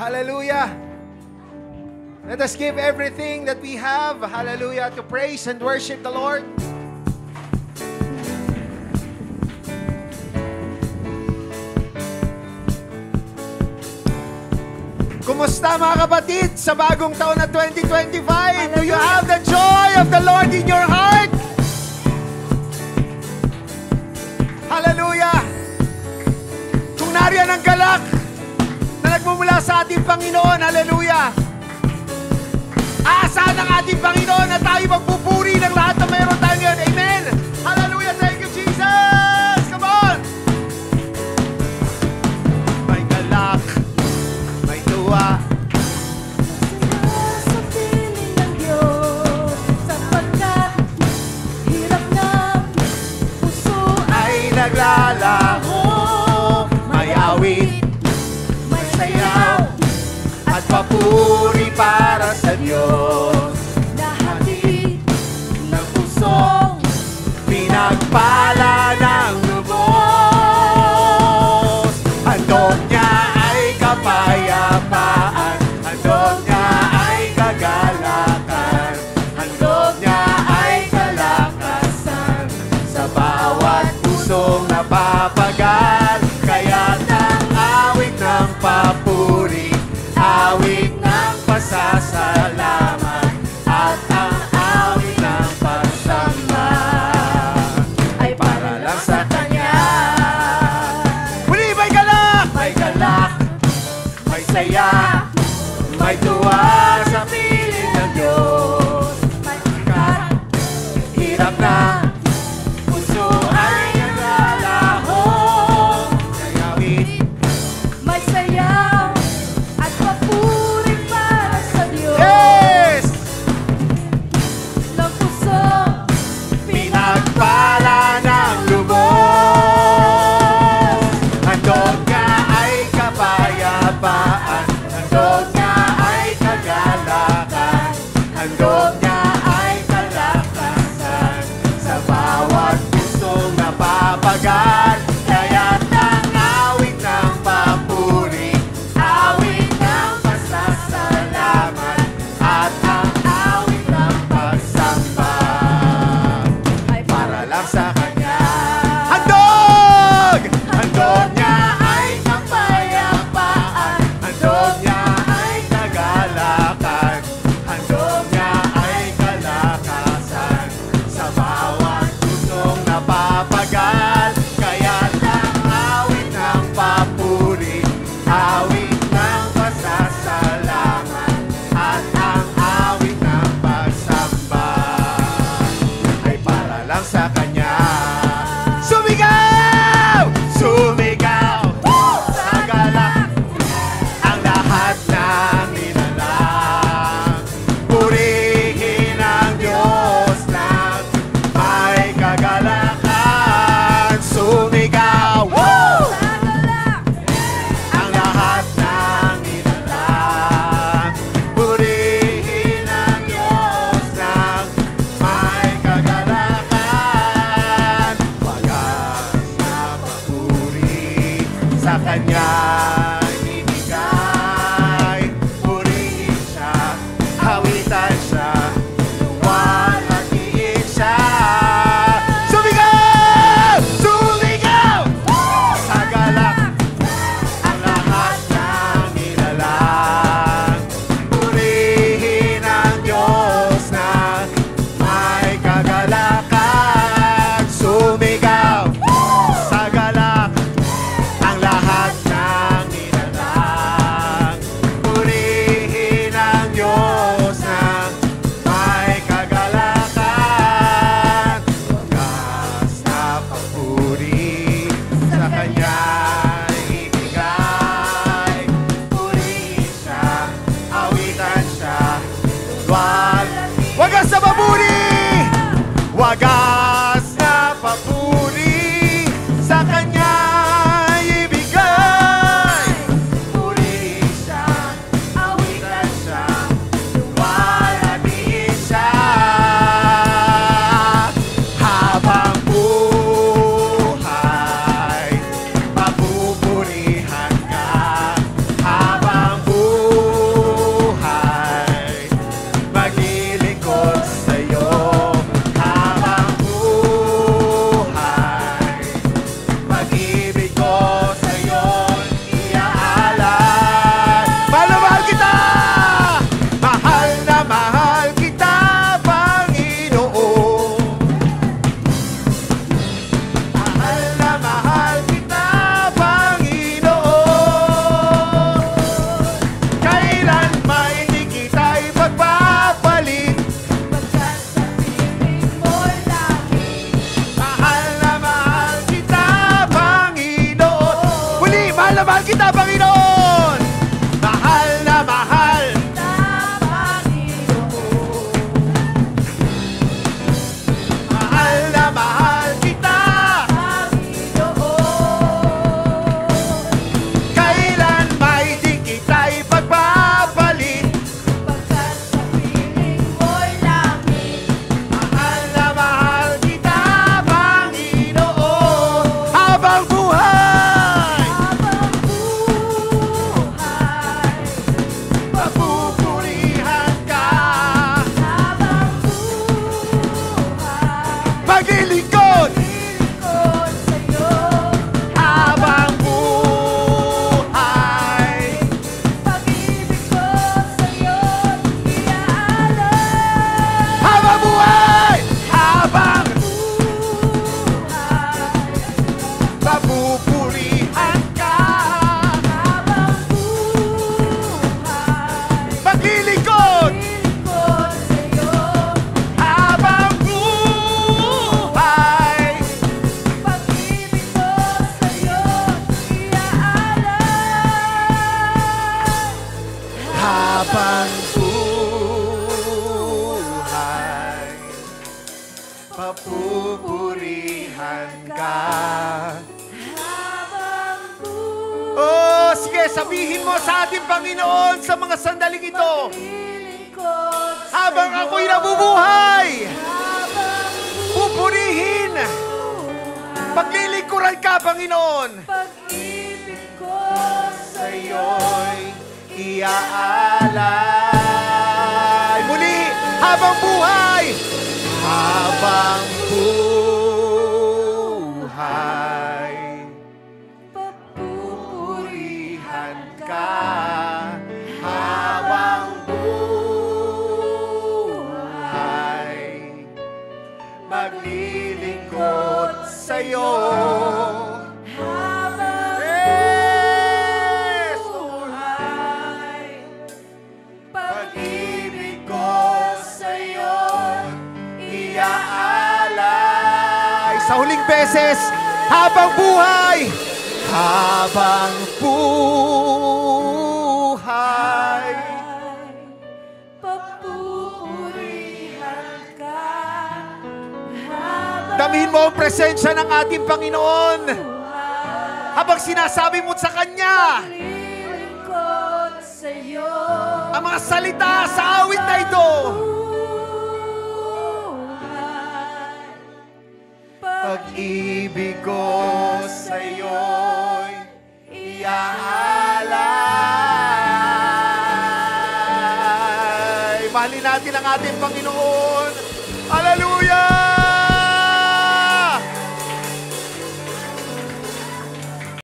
Hallelujah. Let us give everything that we have, hallelujah, to praise and worship the Lord. Kumusta mga kapatid sa bagong taon na 2025? Hallelujah. Do you have the joy of the Lord in your heart? Hallelujah! Kung nariyan ang galak na nagmumula sa ating Panginoon, hallelujah! Aasahan ng ating Panginoon na tayo magpupuri ng lahat na mayroon tayo ngayon. Amen! Hallelujah! Thank you, Jesus! Come on! May galak, may tuwa, sa piling ng Diyos, sapagkat hirap ng puso ay naglalaho. May awit, may sayaw, at papuri para sa Diyos. nahatid Ng pusong pinagpala ng lubos. Handog niya ay kapayapaan, handog niya ay kagalakan, handog niya ay kalakasan sa bawat pusong napapagal. Kaya ng awit ng papuri, awit ng pasasalamat, at ang awit ng pasamba ay para lang sa Kanya. Muli, may galak! May galak, may saya, may tuwa sa piling ng Diyos. Kahit hirap na, puso ay naglalaho. May awit, may sayaw, at papuri para sa Diyos. yes! Ng puso, Pinagpala ng lubos. Handog niya ay kapayapaan, handog niya ay kagalakan, handog niya ay kalakasan sa bawat pusong napapagal. Kaya't ang awit ng papuri, awit ng pasasalamat, at ang awit ng pagsamba ay para lang sa Kanya. Handog! Handog niya ay kapayapaan, handog niya ay kagalakan, handog niya ay kalakasan sa bawat pusong napapagal. Kaya't ang awit ng papuri, awit ng pasasalamat, at ang awit ng pagsamba ay para lang sa Kanya. Sumigaw! Sumigaw! Sa galak ang lahat ng nilalang. Purihin ang Diyos ng may kagalakan. Sumigaw! Ang lahat ng nilalang. Purihin ang Diyos ng may kagalakan. Wagas na papuri sa Kanya ibigay. Purihin siya, hawitan siya, walhatiin siya. Sumigaw! Sumigaw! Sa galak ang lahat ng nilalang. Purihin ang Diyos na may kagalakan. Sumigaw sa galak ang lahat ng nilalang. Purihin ang Diyos na may kagalakan. Wagas na papuri sa Kanya ibigay. Purihin siya, awitan siya, wagas na papuri! Wagas na papuri sa Kanya ibigay. Purihin siya, awitan siya, walhatiin siya. Habang buhay, papupurihan ka. Habang buhay, habang buhay, papupurihan ka. Oh, sige, sabihin mo sa ating Panginoon sa mga sandaling ito. Habang ako'y nabubuhay, pupurihin, paglilingkuran ka, Panginoon. Pag-ibig ko Sa'yo'y iaalay. Muli, habang buhay, habang buhay, pupurihan ka. Habang buhay, maglilingkod sa'yo. Yes, Lord. Pag-ibig ko sa'yo iaalay. Sa huling beses, habang buhay, habang buhay, papupurihan ka. damihin mo ang presensya ng ating Panginoon. Habang sinasabi mo sa Kanya Lilingkod sa'yo. ang mga salita sa awit na ito. Pag-ibig ko sa'yo'y iaalay. Mahalin natin ang ating Panginoon.